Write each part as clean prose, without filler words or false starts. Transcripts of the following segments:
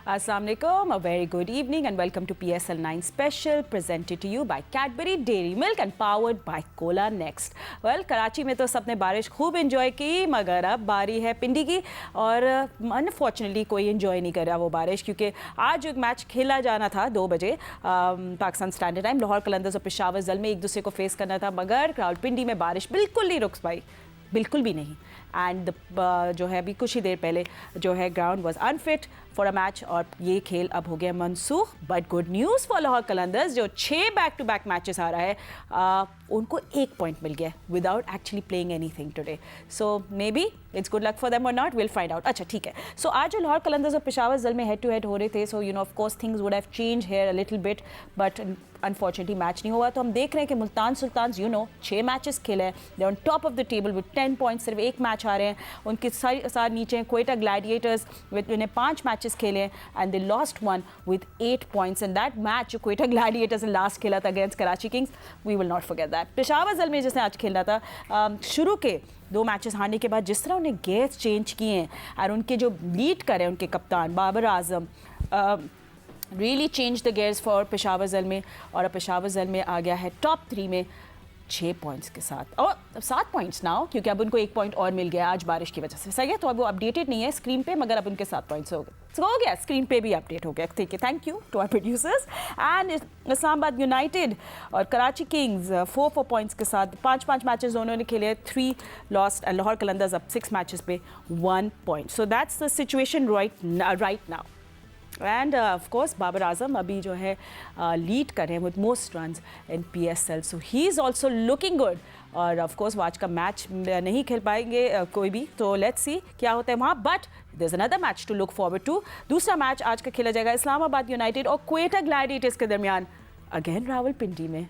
Assalamu alaikum, a very good evening and welcome to PSL 9 special presented to you by Cadbury Dairy Milk and powered by Cola Next. Well, Karachi में तो सबने बारिश खूब enjoy की, मगर अब बारी है पिंडी की और अनफॉर्चुनेटली कोई एंजॉय नहीं कर रहा वो बारिश, क्योंकि आज एक मैच खेला जाना था 2 बजे पाकिस्तान स्टैंडर्ड टाइम। लाहौर कलंदर्स और पेशावर जल में एक दूसरे को फेस करना था, मगर रावलपिंडी में बारिश बिल्कुल नहीं रुक पाई, बिल्कुल भी नहीं। एंड जो है अभी कुछ ही देर पहले जो है ground was unfit for a match और ये खेल अब हो गया मनसूख। But good news for Lahore Qalandars, जो 6 बैक टू बैक मैचेस आ रहा है उनको 1 पॉइंट मिल गया without actually playing anything today. So may be it's good luck for them और नॉट, विल फाइंड आउट। अच्छा ठीक है, सो आज जो लाहौर कलंदर्स और पेशावर जल में हेड टू हेड हो रहे थे, so you know of course things would have change here a little bit, but unfortunately match नहीं हुआ। तो हम देख रहे हैं कि मुल्तान सुल्तान्स 6 मैचेस खेले हैं, they on top of the table with 10 points, सिर्फ 1 मैच आ रहे हैं, उनके साथ नीचे हैं क्वेटा ग्लैडिएटर्स विद उन्हें 5 मैचेस खेले हैं and they lost 1 with 8 points. And that match जो क्वेटा ग्लैडिएटर्स ने लास्ट खेला था against Karachi Kings, we will not forget that. Peshawar Zalmi जिसने आज खेलना था, शुरू के 2 मैचेस हारने के बाद जिस तरह उन्हें गेयर्स चेंज किए हैं और उनके जो लीड कर रहे हैं उनके कप्तान Babar Azam, really change the gears for Peshawar Zalmi, और पेशावर जल में आ गया है टॉप 3 में 6 पॉइंट्स के साथ, और 7 पॉइंट्स नाउ, क्योंकि अब उनको 1 पॉइंट और मिल गया आज बारिश की वजह से। सही है, तो अब वो अपडेटेड नहीं है स्क्रीन पे, मगर अब उनके 7 पॉइंट्स हो गए, हो गया स्क्रीन पे भी अपडेट हो गया। ठीक है, thank you to our producers. And Islamabad United और कराची किंग्स 4 पॉइंट्स के साथ 5 मैचेस दोनों ने खेले, 3 लॉस्ट एंड लाहौर कलंदर्स अब 6 मैचेस पे 1 point. So that's the situation right now. And of course Babar Azam अभी जो है लीड कर रहे हैं with most runs in PSL, so he is also looking good. और ऑफ कोर्स वो आज का मैच नहीं खेल पाएंगे कोई भी, तो लेट्स सी क्या होता है वहाँ, but there is another match to look forward to. दूसरा मैच आज का खेला जाएगा इस्लामाबाद यूनाइटेड और क्वेटा ग्लैडिएटर्स के दरमियान, अगेन रावलपिंडी में।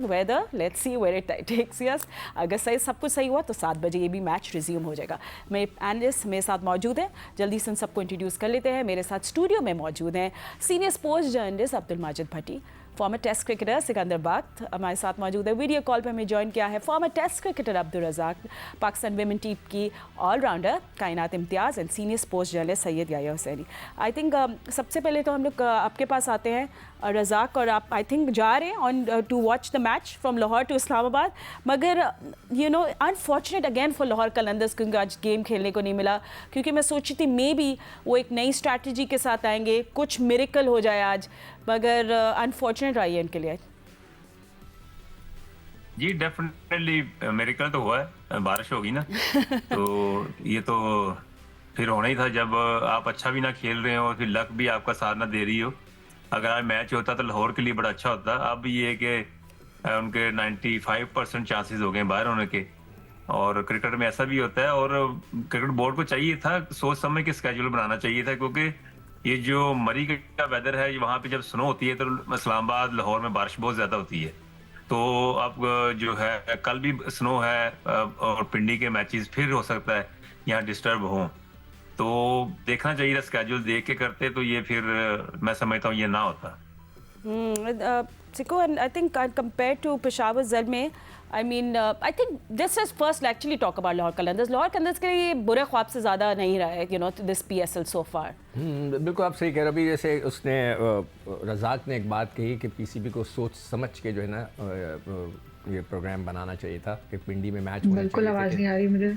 Weather let's see where it takes us. अगर सही सब कुछ सही हुआ तो 7 बजे ये भी मैच रिज्यूम हो जाएगा। मेरे एनालिस्ट मेरे साथ मौजूद हैं, जल्दी से सबको इंट्रोड्यूस कर लेते हैं। मेरे साथ स्टूडियो में मौजूद हैं senior sports journalist Abdul Majid Bhatti, former test cricketer Sikandar Bakht हमारे साथ मौजूद है। वीडियो कॉल पर हमें ज्वाइन किया है former test cricketer Abdul Razzaq, Pakistan women team की allrounder Kainat Imtiaz and senior sports journalist Syed Yahya Husaini. I think सबसे पहले तो हम लोग आपके पास आते हैं रज़ाक, और आप आई थिंक जा रहे हैं on to watch the match from Lahore to Islamabad, मगर unfortunate again for Lahore Qalandars, क्योंकि आज गेम खेलने को नहीं मिला, क्योंकि मैं सोची थी मे बी वो एक नई स्ट्रैटेजी के साथ आएंगे, कुछ मिरेकल हो जाए आज, मगर अनफॉर्चुनेट रही है इनके लिए। जी डेफिनेटली मिरेकल तो हुआ है, बारिश होगी ना तो ये तो फिर होना ही था। जब आप अच्छा भी ना खेल रहे हो और फिर लक भी आपका साथ ना दे रही हो। अगर आज मैच होता तो लाहौर के लिए बड़ा अच्छा होता। अब ये है कि उनके 95% चांसेस हो गए बाहर होने के, और क्रिकेट में ऐसा भी होता है, और क्रिकेट बोर्ड को चाहिए था सोच समझ के स्केड्यूल बनाना चाहिए था, क्योंकि ये जो मरी का वेदर है वहाँ पे जब स्नो होती है तो इस्लामाबाद लाहौर में बारिश बहुत ज़्यादा होती है। तो अब जो है कल भी स्नो है और पिंडी के मैचेस फिर हो सकता है यहाँ डिस्टर्ब हों, तो देखना चाहिए था, स्केड्यूल देख के करते तो ये फिर मैं समझता हूँ ये ना होता। Siko, and I think compared to Peshawar Zed में, I mean, I think this is first actually talk about Lahore Qalandars. Lahore Qalandars के लिए बुरे ख्वाब से ज़्यादा नहीं रहा है, this PSL so far. बिल्कुल आप सही कह रहे हो। अभी जैसे उसने रज़ाक ने एक बात कही कि PCB को सोच समझ के जो है ना ये प्रोग्राम बनाना चाहिए था कि पिंडी में मैच होने चाहिए। बिल्कुल आवाज़ नहीं आ रही मुझे।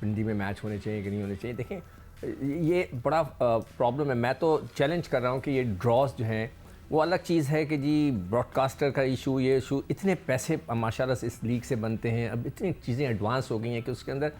पिंडी में मैच होने चाहिए कि नहीं होने चाहिए। देखें ये बड़ा प्रॉब्लम है। मैं तो चैलेंज कर रहा हूँ कि ये ड्रॉज जो हैं वो अलग चीज़ है कि जी ब्रॉडकास्टर का इशू, ये इशू, इतने पैसे माशाल्लाह से इस लीग से बनते हैं, अब इतनी चीज़ें एडवांस हो गई हैं कि उसके अंदर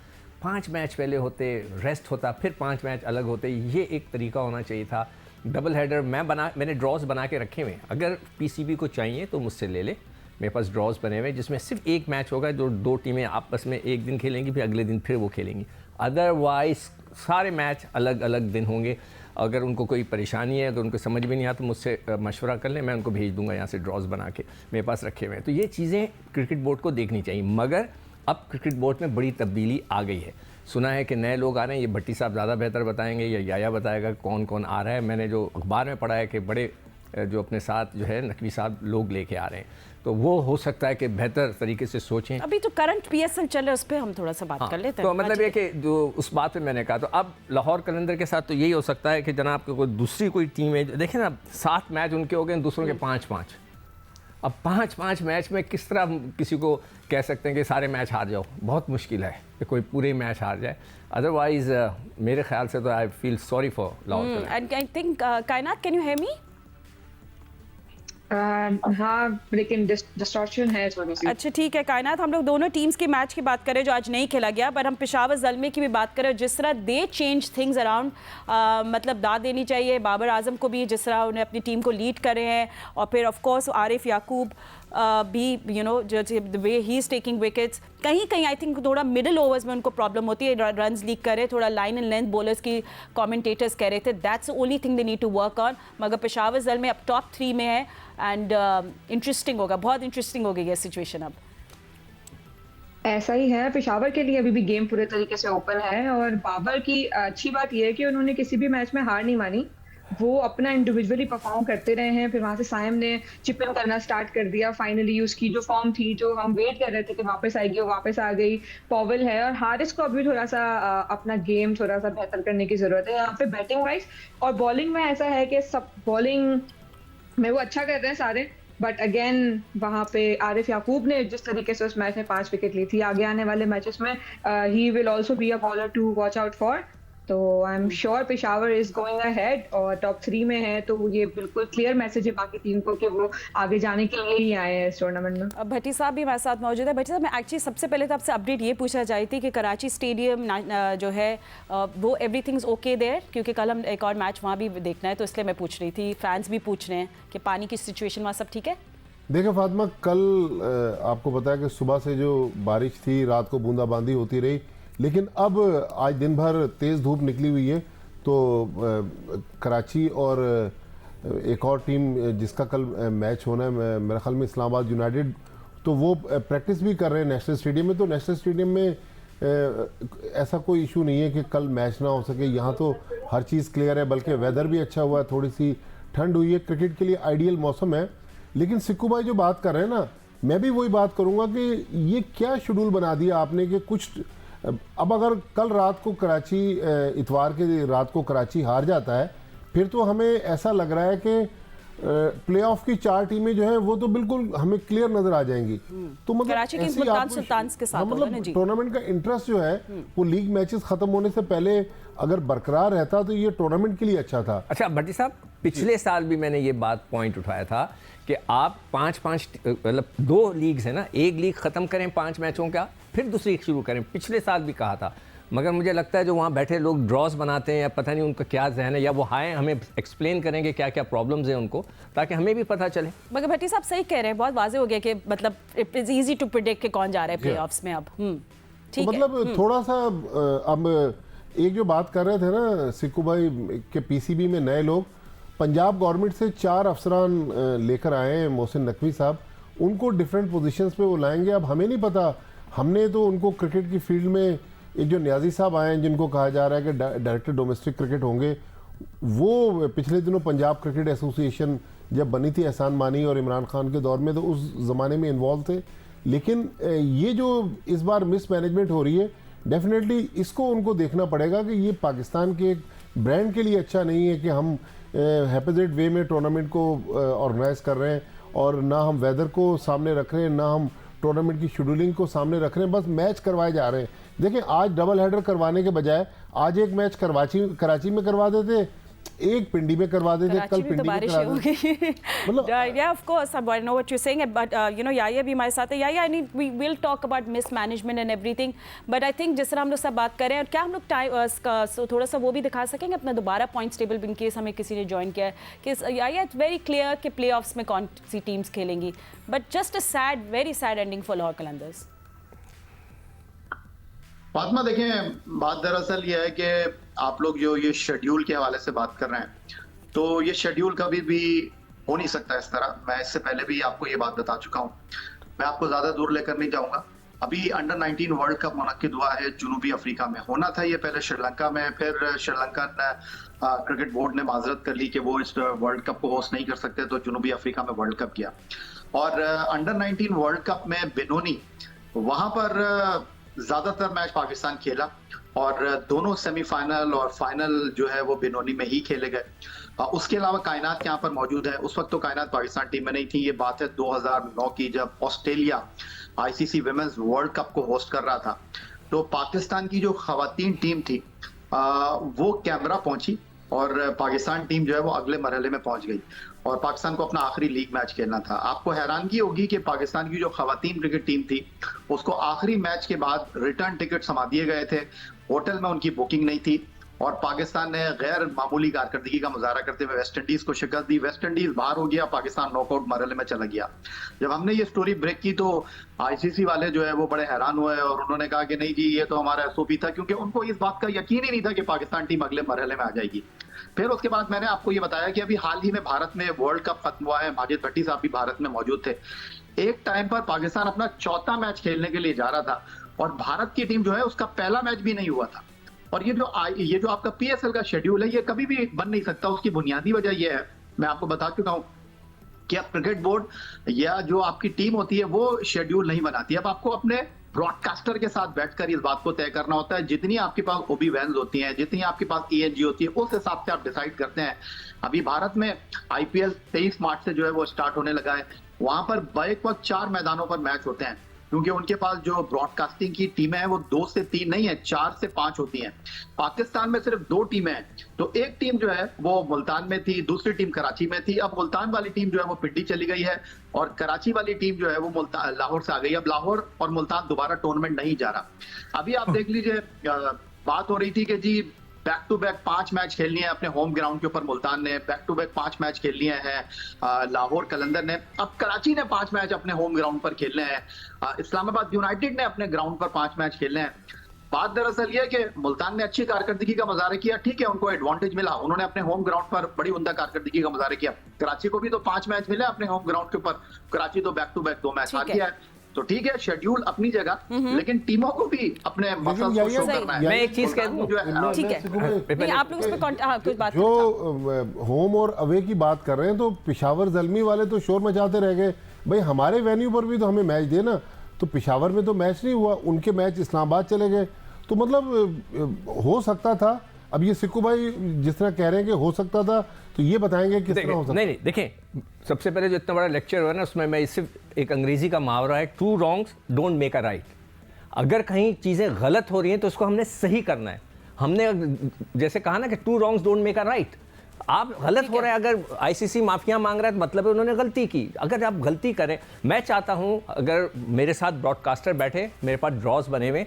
5 मैच पहले होते, रेस्ट होता, फिर 5 मैच अलग होते। ये एक तरीका होना चाहिए था। डबल हेडर मैंने ड्रॉज बना के रखे हुए हैं, अगर PCB को चाहिए तो मुझसे ले ले। मेरे पास ड्रॉज बने हुए जिसमें सिर्फ 1 मैच होगा, जो 2 टीमें आपस में एक दिन खेलेंगी, फिर अगले दिन फिर वो खेलेंगी। अदरवाइज़ सारे मैच अलग अलग दिन होंगे। अगर उनको कोई परेशानी है, अगर उनको समझ में नहीं आता तो मुझसे मशवरा कर लें, मैं उनको भेज दूंगा यहाँ से ड्रॉज बना के, मेरे पास रखे हुए हैं। तो ये चीज़ें क्रिकेट बोर्ड को देखनी चाहिए, मगर अब क्रिकेट बोर्ड में बड़ी तब्दीली आ गई है। सुना है कि नए लोग आ रहे हैं, ये भट्टी साहब ज़्यादा बेहतर बताएंगे या याया बताएगा कौन कौन आ रहा है। मैंने जो अखबार में पढ़ा है कि बड़े जो अपने साथ जो है नकवी साहब लोग लेके आ रहे हैं, तो वो हो सकता है कि बेहतर तरीके से सोचें। अभी तो करंट पीएसएल चल रहा है, उस पर हम थोड़ा सा बात कर लेते हैं। तो मतलब ये कि जो उस बात पे मैंने कहा, तो अब लाहौर कलंदर के साथ तो यही हो सकता है कि जनाब को कोई दूसरी कोई टीम है, देखें ना 7 मैच उनके हो गए, दूसरों के 5-5। अब 5-5 मैच में किस तरह हम किसी को कह सकते हैं कि सारे मैच हार जाओ, बहुत मुश्किल है कि कोई पूरे मैच हार जाए। अदरवाइज मेरे ख्याल से तो I feel sorry for Lahore. And I think कायनात, कैन यू हियर मी? हाँ, लेकिन डिस्टॉर्शन है थोड़ी सी। अच्छा ठीक है कायनात, हम लोग दोनों टीम्स की मैच की बात करें जो आज नहीं खेला गया, पर हम पेशावर ज़ल्मे की भी बात करें। जिस तरह दे चेंज थिंग्स अराउंड, मतलब दाद देनी चाहिए बाबर आजम को भी, जिस तरह उन्हें अपनी टीम को लीड कर रहे हैं, और फिर ऑफ कोर्स आरिफ याकूब भी, you know, the way he is taking wickets. कहीं कहीं आई थिंक थोड़ा मिडिल ओवर्स में उनको प्रॉब्लम होती है, रन्स लीक करे, थोड़ा लाइन एंड लेंथ बॉलर्स की कमेंटेटर्स कह रहे थे that's the only thing they need to work on. मगर पेशावर ज़ल्मे अब टॉप 3 में है एंड इंटरेस्टिंग होगा, बहुत इंटरेस्टिंग हो गई है सिचुएशन अब। ऐसा ही है, पेशावर के लिए अभी भी गेम पूरे तरीके से ओपन है, और बाबर की अच्छी बात यह है कि उन्होंने किसी भी मैच में हार नहीं मानी। वो अपना इंडिविजुअली परफॉर्म करते रहे हैं, फिर वहां से साइम ने चिप इन करना स्टार्ट कर दिया। फाइनली उसकी जो फॉर्म थी, जो हम वेट कर रहे थे कि वापस आएगी, वो वापस आ गई। पॉवेल है, और हारिस को अभी थोड़ा सा अपना गेम थोड़ा सा बेहतर करने की जरूरत है यहाँ पे बैटिंग वाइज। और बॉलिंग में ऐसा है कि सब बॉलिंग में वो अच्छा कर रहे हैं सारे, बट अगेन वहां पे आरिफ याकूब ने जिस तरीके से उस मैच में 5 विकेट ली थी, आगे आने वाले मैचेस में ही will also be a bowler to watch out for. तो I am sure Peshawar is going ahead और टॉप 3 में है, तो ये बिल्कुल क्लियर मैसेज है बाकी टीम को कि वो आगे जाने के लिए ही आए हैं इस टूर्नामेंट में। भट्टी साहब भी हमारे साथ मौजूद है। भट्टी साहब, मैं एक्चुअली सबसे पहले तो आपसे अपडेट ये पूछना चाहती थी कि कराची स्टेडियम जो है वो एवरीथिंग इज ओके देयर, क्योंकि कल हम एक और मैच वहाँ भी देखना है, तो इसलिए मैं पूछ रही थी। फैंस भी पूछ रहे हैं कि पानी की सिचुएशन वहाँ सब ठीक है? देखिए फातिमा, कल आपको पता है कि सुबह से जो बारिश थी, रात को बूंदाबांदी होती रही, लेकिन अब आज दिन भर तेज़ धूप निकली हुई है। तो कराची और एक और टीम जिसका कल मैच होना है, मेरे ख्याल में इस्लामाबाद यूनाइटेड, तो वो प्रैक्टिस भी कर रहे हैं नेशनल स्टेडियम में। तो नेशनल स्टेडियम में ऐसा कोई इशू नहीं है कि कल मैच ना हो सके। यहाँ तो हर चीज़ क्लियर है, बल्कि वेदर भी अच्छा हुआ है, थोड़ी सी ठंड हुई है, क्रिकेट के लिए आइडियल मौसम है। लेकिन सिक्कू भाई जो बात कर रहे हैं ना, मैं भी वही बात करूँगा कि ये क्या शेड्यूल बना दिया आपने कि कुछ, अब अगर कल रात को कराची, इतवार के रात को कराची हार जाता है, फिर तो हमें ऐसा लग रहा है कि प्लेऑफ की 4 टीमें जो है वो तो बिल्कुल हमें क्लियर नजर आ जाएंगी। तो मतलब कराची की ऐसे मुल्तान आपको- सुल्तान्स के साथ हाँ, होगा ना मतलब जी। टूर्नामेंट का इंटरेस्ट जो है वो लीग मैचेस खत्म होने से पहले अगर बरकरार रहता तो ये टूर्नामेंट के लिए अच्छा था। अच्छा भट्टी साहब, पिछले साल भी मैंने ये बात पॉइंट उठाया था कि आप 5-5 मतलब 2 लीग्स है ना, एक लीग ख़त्म करें 5 मैचों का, फिर दूसरी शुरू करें। पिछले साल भी कहा था, मगर मुझे लगता है जो वहाँ बैठे लोग ड्रॉज बनाते हैं, या पता नहीं उनका क्या जहन है, या वो आए हमें एक्सप्लेन करेंगे क्या क्या प्रॉब्लम्स हैं उनको, ताकि हमें भी पता चले। मगर भट्टी साहब सही कह रहे हैं, बहुत वाजे हो गया कि मतलब it is easy to predict कि कौन जा रहा है प्लेऑफ्स में अब। ठीक तो है। मतलब थोड़ा सा अब एक जो बात कर रहे थे ना सिक्कू भाई के पीसीबी में नए लोग, पंजाब गवर्नमेंट से 4 अफसरान लेकर आए हैं, मोहसिन नकवी साहब, उनको डिफरेंट पोजीशंस पे वो लाएंगे। अब हमें नहीं पता, हमने तो उनको क्रिकेट की फील्ड में एक जो न्याजी साहब आए हैं जिनको कहा जा रहा है कि डायरेक्टर डोमेस्टिक क्रिकेट होंगे, वो पिछले दिनों पंजाब क्रिकेट एसोसिएशन जब बनी थी एहसान मानी और इमरान खान के दौर में, तो उस ज़माने में इन्वॉल्व थे। लेकिन ये जो इस बार मिसमैनेजमेंट हो रही है, डेफिनेटली इसको उनको देखना पड़ेगा कि ये पाकिस्तान के एक ब्रांड के लिए अच्छा नहीं है कि हम हैपेजेड वे में टूर्नामेंट को ऑर्गेनाइज कर रहे हैं, और ना हम वेदर को सामने रख रहे हैं, ना हम टूर्नामेंट की शेड्यूलिंग को सामने रख रहे हैं, बस मैच करवाए जा रहे हैं। देखिए, आज डबल हेडर करवाने के बजाय आज एक मैच कराची में करवा देते, एक पिंडी में करवा देते, कल पिंडी में करवा देते। मतलब Yeah, of course, I know what you're saying, but you know, याया भी हमारे साथ है। याया, we will talk about mismanagement and everything, but I think जिस तरह हम लोग सब बात कर रहे हैं, और क्या हम लोग टाइम थोड़ा सा वो भी दिखा सकेंगे अपना दोबारा पॉइंट्स टेबल, इन केस हमें किसी ने ज्वाइन किया है, कि याया इट्स वेरी क्लियर कि प्लेऑफ्स में कौन सी टीम्स खेलेंगी, but just a sad, very sad ending for Lahore Qalandars. Fatima, देखें, बात दरअसल ये है कि आप लोग जो ये शेड्यूल के हवाले से बात कर रहे हैं, तो ये शेड्यूल कभी भी हो नहीं सकता इस तरह। मैं इससे पहले भी आपको ये बात बता चुका हूँ, मैं आपको ज़्यादा दूर लेकर नहीं जाऊँगा। अभी अंडर 19 वर्ल्ड कप मुनक्किद हुआ है जनूबी अफ्रीका में। होना था ये पहले श्रीलंका में, फिर श्रीलंकन क्रिकेट बोर्ड ने माजरत कर ली कि वो इस वर्ल्ड कप को होस्ट नहीं कर सकते, तो जनूबी अफ्रीका में वर्ल्ड कप किया। और अंडर 19 वर्ल्ड कप में बेनोनी, वहां पर ज्यादातर मैच पाकिस्तान खेला और दोनों सेमीफाइनल और फाइनल जो है वो बेनोनी में ही खेले गए। उसके अलावा कायनात यहाँ पर मौजूद है। उस वक्त तो कायनात पाकिस्तान टीम में नहीं थी। ये बात है 2009 की, जब Australia ICC women's world cup को होस्ट कर रहा था। तो पाकिस्तान की जो खवातीन टीम थी वो कैमरा पहुंची और पाकिस्तान टीम जो है वो अगले मरहले में पहुंच गई और पाकिस्तान को अपना आखिरी लीग मैच खेलना था। आपको हैरानगी होगी कि पाकिस्तान की जो खवातीन क्रिकेट टीम थी उसको आखिरी मैच के बाद रिटर्न टिकट समा दिए गए थे, होटल में उनकी बुकिंग नहीं थी और पाकिस्तान ने गैर मामूली कारकर्दगी का मुजाहरा करते हुए वेस्ट इंडीज को शिकस्त दी। वेस्ट इंडीज बाहर हो गया, पाकिस्तान नॉकआउट मरहले में चला गया। जब हमने ये स्टोरी ब्रेक की तो आईसीसी वाले जो है वो बड़े हैरान हुए और उन्होंने कहा कि नहीं जी, ये तो हमारा एसओपी था, क्योंकि उनको इस बात का यकीन ही नहीं था कि पाकिस्तान टीम अगले मरहले में आ जाएगी। फिर उसके बाद मैंने आपको ये बताया कि अभी हाल ही में भारत में वर्ल्ड कप खत्म हुआ है। माजिद भट्टी साहब भी भारत में मौजूद थे। एक टाइम पर पाकिस्तान अपना चौथा मैच खेलने के लिए जा रहा था और भारत की टीम जो है उसका पहला मैच भी नहीं हुआ था। और ये जो आपका पीएसएल का शेड्यूल है ये कभी भी बन नहीं सकता। उसकी बुनियादी वजह यह है, मैं आपको बता चुका हूं कि अब क्रिकेट बोर्ड या जो आपकी टीम होती है वो शेड्यूल नहीं बनाती। अब आपको अपने ब्रॉडकास्टर के साथ बैठकर इस बात को तय करना होता है। जितनी आपके पास ओबी वैन्स होती हैं, जितनी आपके पास ईएनजी होती है, उस हिसाब से आप डिसाइड करते हैं। अभी भारत में आईपीएल 23 मार्च से जो है वो स्टार्ट होने लगा है। वहां पर बैक वक्त 4 मैदानों पर मैच होते हैं, क्योंकि उनके पास जो ब्रॉडकास्टिंग की टीमें हैं वो 2 से 3 नहीं है, 4 से 5 होती हैं। पाकिस्तान में सिर्फ 2 टीमें हैं, तो एक टीम जो है वो मुल्तान में थी, दूसरी टीम कराची में थी। अब मुल्तान वाली टीम जो है वो पिंडी चली गई है और कराची वाली टीम जो है वो मुल्तान लाहौर से आ गई। अब लाहौर और मुल्तान दोबारा टूर्नामेंट नहीं जा रहा। अभी आप देख लीजिए, बात हो रही थी कि जी बैक टू बैक 5 मैच खेलनी है अपने होम ग्राउंड के ऊपर। मुल्तान ने बैक टू बैक 5 मैच खेल लिए हैं, लाहौर कलंदर ने। अब कराची ने 5 मैच अपने होम ग्राउंड पर खेलने हैं, इस्लामाबाद यूनाइटेड ने अपने ग्राउंड पर 5 मैच खेलने हैं। बात दरअसल ये कि मुल्तान ने अच्छी कारकर्दगी का मुजाहरा किया, ठीक है, उनको एडवांटेज मिला, उन्होंने अपने होम ग्राउंड पर बड़ी उम्दा कारकर्दगी का मुजाहरा किया। कराची को भी तो 5 मैच मिले अपने होम ग्राउंड के ऊपर, कराची तो बैक टू बैक 2 मैच हार गया है। तो ठीक है, शेड्यूल अपनी जगह, लेकिन टीमों को भी अपने मसल्स को शो करना है। मैं एक चीज कह दूं, ठीक है, नहीं आप लोग उस पर कुछ बात जो होम और अवे की बात कर रहे हैं, तो पेशावर जल्मी वाले तो शोर मचाते रह गए, भाई हमारे वेन्यू पर भी तो हमें मैच देना। तो पेशावर में तो मैच नहीं हुआ, उनके मैच इस्लामाबाद चले गए। तो मतलब हो सकता था। अब ये सिक्कू भाई जिस तरह कह रहे हैं कि हो सकता था, तो ये बताएंगे किस तरह हो सकता। नहीं, देखें, सबसे पहले जो इतना बड़ा लेक्चर हुआ ना, उसमें मैं सिर्फ एक अंग्रेजी का मुहावरा है, 2 wrongs don't make a right। अगर कहीं चीज़ें गलत हो रही हैं तो उसको हमने सही करना है। हमने जैसे कहा ना कि 2 wrongs don't make a right। आप गलत हो रहे हैं, अगर आईसीसी माफिया मांग रहा है तो मतलब है उन्होंने गलती की। अगर आप गलती करें, मैं चाहता हूं अगर मेरे साथ ब्रॉडकास्टर बैठे, मेरे पास ड्रॉज बने हुए,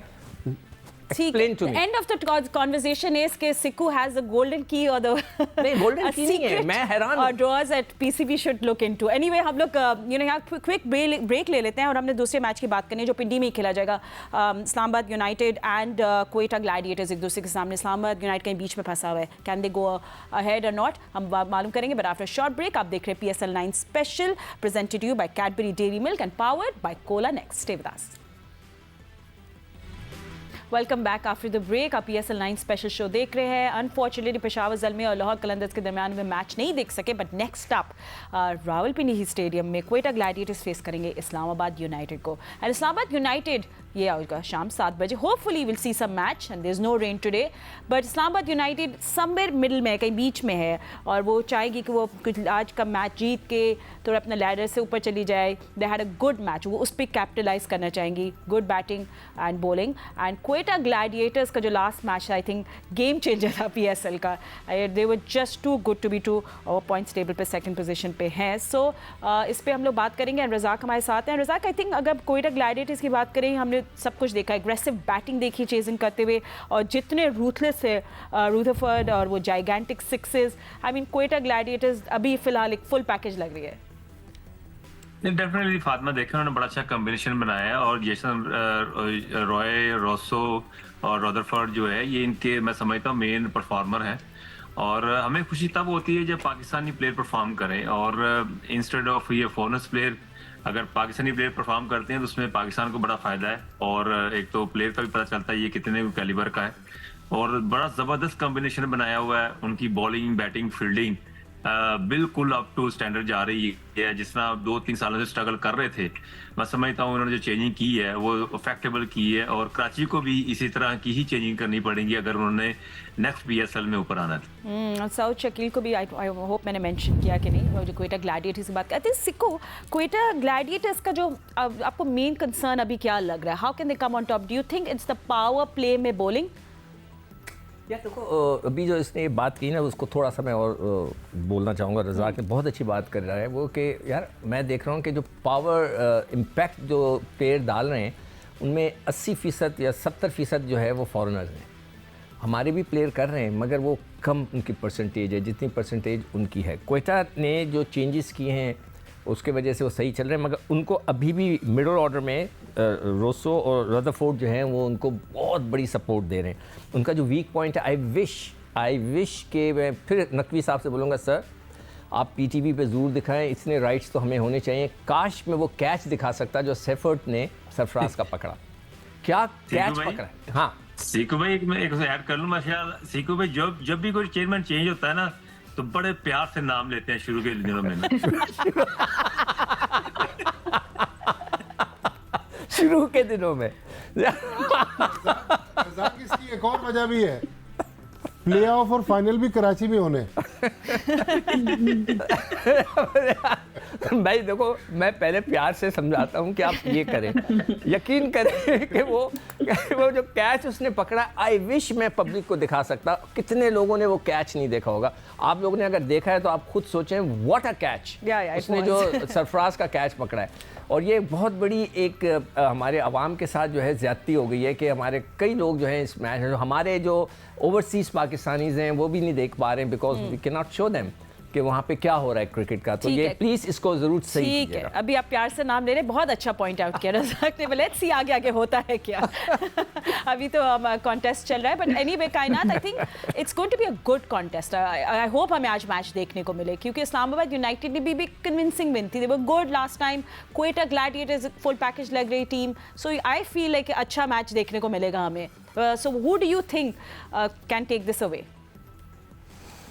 explain to me। End of the conversation is कि सिक्कू has the golden key or the नहीं, golden key नहीं है, मैं हैरान हूं। draws at PCB should look into। Anyway, हम लोग यहाँ क्विक ब्रेक ले लेते हैं और हमने दूसरे मैच की बात करनी है जो पिंडी में ही खेला जाएगा। Islamabad United and Quetta Gladiators एक दूसरे के सामने। इस्लामाबाद यूनाइटेड कहीं बीच में फंसा हुआ है, कैन दे गो अहेड और नॉट, हम मालूम करेंगे। बट आफ्टर शॉर्ट ब्रेक आप देख रहे हैं PSL 9 special presented you by Cadbury Dairy Milk and powered by Cola Next. Stay with us. Welcome back after the break. आप PSL 9 स्पेशल शो देख रहे हैं। अनफॉर्चुनेटली पेशावर ज़ल्मी और लाहौर कलंदर्स के दरमियान में मैच नहीं देख सके, but next up Rawalpindi stadium में क्वेटा ग्लैडिएटर्स फेस करेंगे इस्लामाबाद यूनाइटेड को। एंड इस्लामाबाद यूनाइटेड ये आएगा शाम 7 बजे। Hopefully will see some match and there is no rain today, but Islamabad United somewhere middle में, कहीं बीच में है और वो चाहेगी कि वो कुछ आज का मैच जीत के थोड़ा अपना लैडर से ऊपर चली जाए। They had a good match, वो उस पर कैपिटलाइज करना चाहेंगी, good batting and bowling. And Quetta Gladiators का जो last match I think game changer था PSL का, they were just too good to be true और पॉइंट्स टेबल पे 2nd पोजीशन पे हैं। सो इस पे हम लोग बात करेंगे एंड रज़ाक हमारे साथ हैं। रज़ाक, आई थिंक अगर क्वेटा ग्लैडिएटर्स की बात करें, हमने सब कुछ देखा, एग्रेसिव बैटिंग देखी चेजिंग करते हुए और जितने रूथलेस है रूथरफर्ड और वो gigantic sixes. I mean Quetta Gladiators अभी फिलहाल एक फुल पैकेज लग रही है। डेफिनेटली फातिमा, देखें उन्होंने बड़ा अच्छा कॉम्बिनेशन बनाया है और जेसन रॉय, रोसो और रदरफोर्ड जो है ये इनके मैं समझता हूँ मेन परफॉर्मर हैं। और हमें खुशी तब होती है जब पाकिस्तानी प्लेयर परफॉर्म करें और इंस्टेड ऑफ ये फॉरेनर्स प्लेयर अगर पाकिस्तानी प्लेयर परफॉर्म करते हैं तो उसमें पाकिस्तान को बड़ा फायदा है, और एक तो प्लेयर का भी पता चलता है ये कितने कैलिबर का है, और बड़ा जबरदस्त कॉम्बिनेशन बनाया हुआ है। उनकी बॉलिंग, बैटिंग, फील्डिंग बिल्कुल अप टू स्टैंडर्ड जा रही है। जिस तरह 2-3 सालों से स्ट्रगल कर रहे थे, मैं समझता हूँ उन्होंने जो चेंजिंग की है वो इफेक्टेबल की है, और कराची को भी इसी तरह की ही चेंजिंग करनी पड़ेगी अगर उन्होंने नेक्स्ट PSL में ऊपर आना है। साउथ शकील को भी आई होप मैंने मेंशन किया कि नहीं, वो जो क्वेटा ग्लैडिएटर्स की बात करते हैं। सिक्को, क्वेटा ग्लैडिएटर्स का जो आपको मेन कंसर्न अभी क्या लग रहा है? How can they come on top? Do you think it's the power play में बॉलिंग? या देखो, अभी जो इसने बात की ना उसको थोड़ा सा मैं और बोलना चाहूँगा। रज़ाक ने बहुत अच्छी बात कर रहा है वो, कि यार मैं देख रहा हूँ कि जो पावर इम्पैक्ट जो प्लेयर डाल रहे हैं उनमें 80% या 70% जो है वो फॉरेनर्स हैं। हमारे भी प्लेयर कर रहे हैं मगर वो कम उनकी परसेंटेज है जितनी परसेंटेज उनकी है। क्वेटा ने जो चेंजेस किए हैं उसके वजह से वो सही चल रहे हैं, मगर उनको अभी भी मिडल ऑर्डर में रोसो और रदरफोर्ड जो हैं वो उनको बहुत बड़ी सपोर्ट दे रहे हैं। उनका जो वीक पॉइंट है, आई विश के मैं फिर नकवी साहब से बोलूँगा, सर आप PTV पे ज़रूर दिखाएं, इतने राइट्स तो हमें होने चाहिए। काश में वो कैच दिखा सकता जो सेफर्ट ने सरफराज का पकड़ा, क्या कैच पकड़ा। हाँ सीकू भाई, मैं एक ऐड कर लूँ, माशाल्लाह सीकू भाई जब भी कोई चेयरमैन चेंज होता है ना तो बड़े प्यार से नाम लेते हैं शुरू के दिनों में। शुरू के दिनों में इसकी एक और वजह भी है, प्ले ऑफ और फाइनल भी कराची में होने। भाई देखो, मैं पहले प्यार से समझाता हूँ कि आप ये करें, यकीन करें कि वो जो कैच उसने पकड़ा, आई विश मैं पब्लिक को दिखा सकता। कितने लोगों ने वो कैच नहीं देखा होगा। आप लोगों ने अगर देखा है तो आप खुद सोचें, व्हाट अ कैच उसने जो सरफराज का कैच पकड़ा है। और ये बहुत बड़ी एक हमारे अवाम के साथ जो है ज़्यादती हो गई है कि हमारे कई लोग जो हैं इस मैच में, हमारे जो ओवरसीज़ पाकिस्तानीज़ हैं वो भी नहीं देख पा रहे हैं, because we can not show them कि वहाँ पे क्या हो रहा है क्रिकेट का। तो ये प्लीज़ इसको ज़रूर सही कीजिएगा। अभी आप प्यार से नाम ले रहे हैं, बहुत अच्छा पॉइंट आउट किया रज़ाक ने। लेट्स सी आगे आगे होता है क्या। अभी तो कॉन्टेस्ट चल रहा है, but anyway Kainat, I think it's going to be a good contest. I hope हमें आज मैच देखने को मिले, क्योंकि इस्लामाबाद यूनाइटेड ने भी कन्विंसिंग विन थी। They were good last time. Quetta Gladiators full package लग रही team, so I feel like अच्छा मैच देखने को मिलेगा हमें। So who do you think can take this away?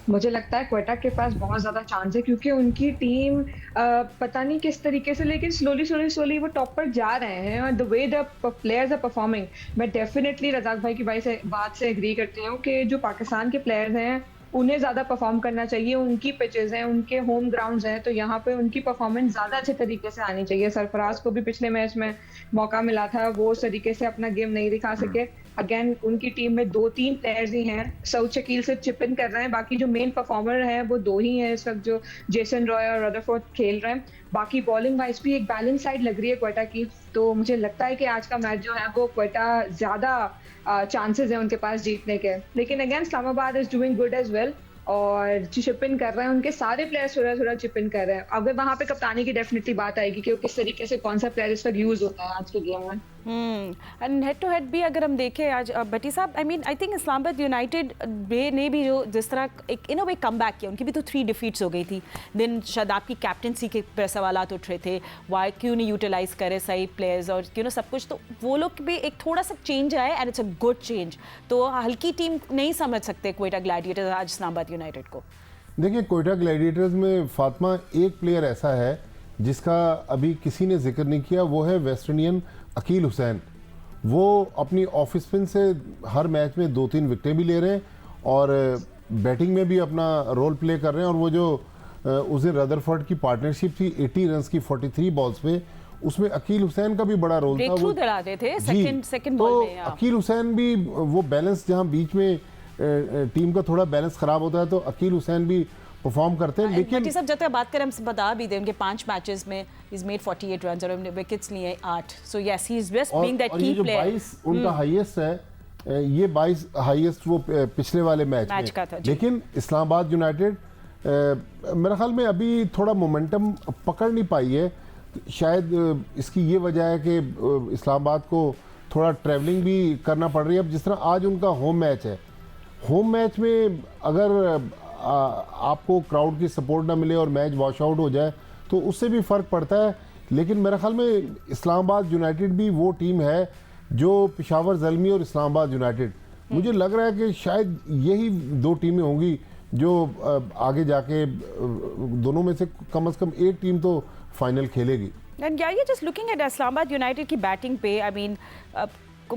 मुझे लगता है क्वेटा के पास बहुत ज़्यादा चांस है, क्योंकि उनकी टीम पता नहीं किस तरीके से, लेकिन स्लोली वो टॉप पर जा रहे हैं। और the way the players are performing, मैं डेफिनेटली रज़ाक भाई की बात से एग्री करती हूँ कि जो पाकिस्तान के प्लेयर्स हैं उन्हें ज़्यादा परफॉर्म करना चाहिए। उनकी पिचेस हैं, उनके होम ग्राउंड्स हैं, तो यहाँ पे उनकी परफॉर्मेंस ज़्यादा अच्छे तरीके से आनी चाहिए। सरफराज को भी पिछले मैच में मौका मिला था, वो उस तरीके से अपना गेम नहीं दिखा सके। अगेन उनकी टीम में 2-3 प्लेयर्स ही हैं, साउथ शकील से चिप इन कर रहे हैं, बाकी जो मेन परफॉर्मर हैं वो 2 ही हैं इस वक्त, जो जेसन रॉय और रदरफोर्ड खेल रहे हैं। बाकी बॉलिंग वाइज भी एक बैलेंस साइड लग रही है क्वेटा की, तो मुझे लगता है कि आज का मैच जो है वो क्वेटा ज़्यादा चांसेस हैं उनके पास जीतने के। लेकिन again Islamabad is doing good as well, और जो चिप इन कर रहे हैं उनके सारे प्लेयर्स थोड़ा चिप इन कर रहे हैं। अगर वहाँ पे कप्तानी की डेफिनेटली बात आएगी कि वो किस तरीके से कौन सा प्लेयर इस पर यूज होता है आज के गेम में। एंड हेड टू हेड भी अगर हम देखें आज भट्टी साहब, I mean I think Islamabad United ने भी जो जिस तरह एक इन अ वे कम बैक किया, उनकी भी तो 3 डिफीट्स हो गई थी। देन शादाब की कैप्टनसी के सवालात उठ रहे थे, वाई क्यों नहीं यूटिलाइज करे सही प्लेयर्स और क्यों ना सब कुछ, तो वो लोग भी एक थोड़ा सा चेंज आया and it's a good change. तो हल्की टीम नहीं समझ सकते क्वेटा ग्लैडिएटर्स आज इस्लामाबाद यूनाइटेड को। देखिए, क्वेटा ग्लैडिएटर्स में फातिमा एक प्लेयर ऐसा है जिसका अभी किसी ने जिक्र नहीं किया, वो है वेस्ट इंडियन अकील हुसैन। वो अपनी ऑफ स्पिन से हर मैच में 2-3 विकेटें भी ले रहे हैं और बैटिंग में भी अपना रोल प्ले कर रहे हैं। और वो जो उस दिन रदरफोर्ड की पार्टनरशिप थी 80 रन की 43 बॉल्स पे, उसमें अकील हुसैन का भी बड़ा रोल था। वो दिलाते थे सेकंड बॉल में। अकील हुसैन भी वो बैलेंस, जहां बीच में टीम का थोड़ा बैलेंस खराब होता है तो अकील हुसैन भी परफॉर्म करते हैं। लेकिन सब जब तक बात करें, हम बता भी दें उनके 5 मैचेस में इज मेड 48 रन्स और उन्होंने विकेट्स लिए 8। So yes, he is best being that की प्लेयर। 22 उनका हाईएस्ट है, ये 22 हाईएस्ट वो पिछले वाले मैच का था। लेकिन इस्लामाबाद यूनाइटेड मेरे ख्याल में अभी थोड़ा मोमेंटम पकड़ नहीं पाई है। शायद इसकी ये वजह है कि इस्लामाबाद को थोड़ा ट्रैवलिंग भी करना पड़ रही है। अब जिस तरह आज उनका होम मैच है, होम मैच में अगर आपको क्राउड की सपोर्ट ना मिले और मैच वॉश आउट हो जाए तो उससे भी फ़र्क पड़ता है। लेकिन मेरे ख्याल में इस्लामाबाद यूनाइटेड भी वो टीम है जो पेशावर ज़ल्मी और इस्लामाबाद यूनाइटेड, मुझे लग रहा है कि शायद यही दो टीमें होंगी जो आगे जाके दोनों में से कम एक टीम तो फाइनल खेलेगी। And yeah, you're just looking at Islamabad United की बैटिंग पे, I mean,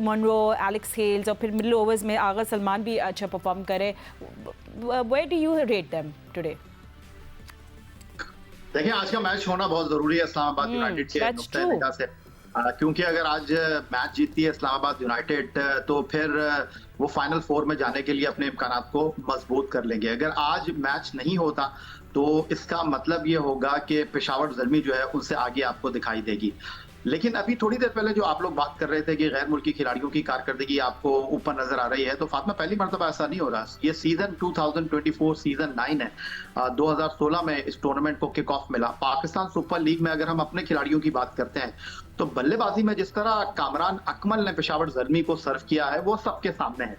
Munro, Alex Hales और फिर मिडिल ओवर्स में आगा सलमान भी अच्छा परफॉर्म करे। Where do you rate them today? देखिए, आज का मैच होना बहुत जरूरी है इस्लामाबाद यूनाइटेड के नुक्ते निगाह से, क्योंकि अगर आज मैच जीतती है इस्लामाबाद यूनाइटेड तो फिर वो फाइनल 4 में जाने के लिए अपने इम्कानात को मजबूत कर लेंगे। अगर आज मैच नहीं होता तो इसका मतलब ये होगा कि पेशावर ज़ल्मी जो है उनसे आगे आपको दिखाई देगी। लेकिन अभी थोड़ी देर पहले जो आप लोग बात कर रहे थे कि गैर मुल्की खिलाड़ियों की कारकर्दगी आपको ऊपर नजर आ रही है, तो फातिमा पहली मरतबा ऐसा नहीं हो रहा। ये सीजन 2024 सीजन 9 है। 2016 में इस टूर्नामेंट को किक ऑफ मिला। पाकिस्तान सुपर लीग में अगर हम अपने खिलाड़ियों की बात करते हैं तो बल्लेबाजी में जिस तरह कामरान अकमल ने पेशावर ज़ल्मी को सर्व किया है वो सबके सामने है।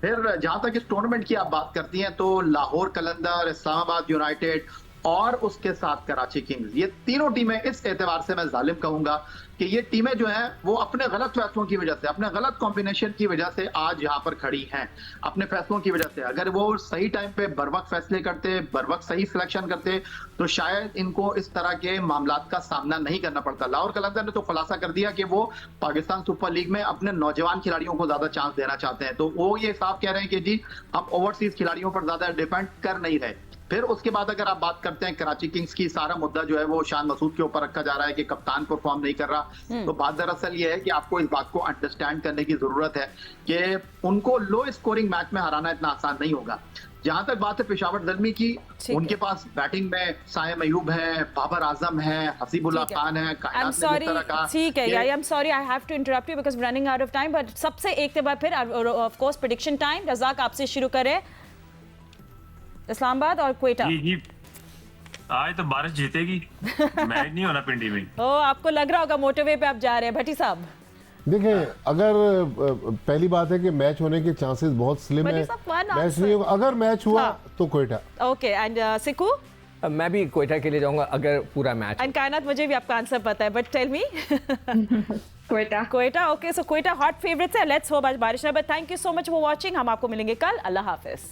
फिर जहां तक इस टूर्नामेंट की आप बात करती हैं तो लाहौर कलंदर, इस्लामाबाद यूनाइटेड और उसके साथ कराची किंग्स, ये तीनों टीमें इस एतबार से मैं जालिम कहूंगा कि ये टीमें जो हैं वो अपने गलत फैसलों की वजह से, अपने गलत कॉम्बिनेशन की वजह से आज यहाँ पर खड़ी हैं। अपने फैसलों की वजह से अगर वो सही टाइम पे बर वक्त फैसले करते, बर वक्त सही सिलेक्शन करते तो शायद इनको इस तरह के मामलात का सामना नहीं करना पड़ता। लाहौर कलंदर ने तो खुलासा कर दिया कि वो पाकिस्तान सुपर लीग में अपने नौजवान खिलाड़ियों को ज्यादा चांस देना चाहते हैं, तो वो ये साफ कह रहे हैं कि जी हम ओवरसीज खिलाड़ियों पर ज्यादा डिपेंड कर नहीं रहे। फिर उसके बाद अगर आप बात करते हैं कराची किंग्स की, सारा मुद्दा जो है वो शान मसूद के ऊपर रखा जा रहा है कि कप्तान परफॉर्म नहीं कर रहा। तो बात दरअसल ये है कि आपको इस बात को अंडरस्टैंड करने की जरूरत है कि उनको लो स्कोरिंग मैच में हराना इतना आसान नहीं होगा। जहां तक बात है पेशावर ज़ल्मी की, उनके पास बैटिंग में साइम अयूब है, बाबर आजम है, हसीबुल्लाह खान है, कायनात ने जिस तरह का, ठीक है, I am sorry I have to interrupt you because running out of time, but सबसे एक बार फिर of course prediction time. Razzaq आपसे शुरू करें, इस्लामाबाद और क्वेटा। जी आज तो बारिश जीतेगी। मैच नहीं होना पिंडी में। ओ, आपको लग रहा होगा मोटरवे पे आप जा रहे हैं भट्टी साहब। देखें, अगर पहली बात है कि मैच होने के चांसेस बहुत स्लिम है, मैच नहीं होगा। अगर मैच हुआ तो क्वेटा। Okay, and Siku? मैं भी क्वेटा के लिए जाऊंगा अगर पूरा मैच। एंड कायनात, मुझे भी आपका आंसर पता है but tell me. Quetta. Okay, so Quetta hot favourites है। लेट्स होप आज बारिश है, but thank you so much for watching. हम आपको मिलेंगे कल। अल्लाह हाफिज।